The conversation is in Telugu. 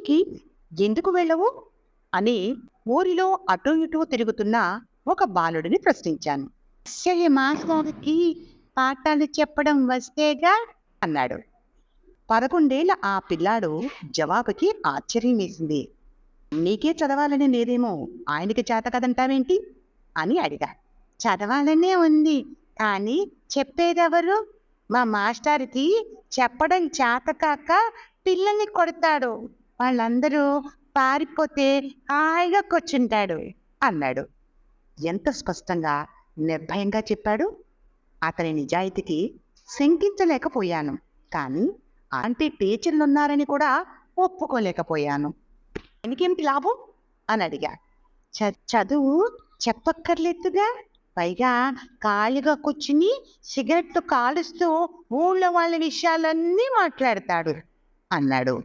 స్కూల్కి ఎందుకు వెళ్ళవు అని ఊరిలో అటూ ఇటూ తిరుగుతున్న ఒక బాలుడిని ప్రశ్నించాను. మాస్టారుకి పాఠాలు చెప్పడం వస్తేగా అన్నాడు. 11 ఏళ్ల ఆ పిల్లాడు జవాబుకి ఆశ్చర్యం వేసింది. నీకే చదవాలని లేదేమో, ఆయనకి చేత కదంటావేంటి అని అడిగా. చదవాలనే ఉంది, కానీ చెప్పేదెవరు? మా మాస్టారుకి చెప్పడం చేత కాక పిల్లల్ని కొడతాడు. వాళ్ళందరూ పారిపోతే హాయిగా కూర్చుంటాడు అన్నాడు. ఎంత స్పష్టంగా, నిర్భయంగా చెప్పాడు. అతని నిజాయితీకి శంకించలేకపోయాను, కానీ అలాంటి టీచర్లున్నారని కూడా ఒప్పుకోలేకపోయాను. ఆయనకేమిటి లాభం అని అడిగా. చదువు చెప్పక్కర్లేదుగా, పైగా ఖాళీగా కూర్చుని సిగరెట్లు కాలుస్తూ ఊళ్ళో వాళ్ళ విషయాలన్నీ మాట్లాడతాడు అన్నాడు.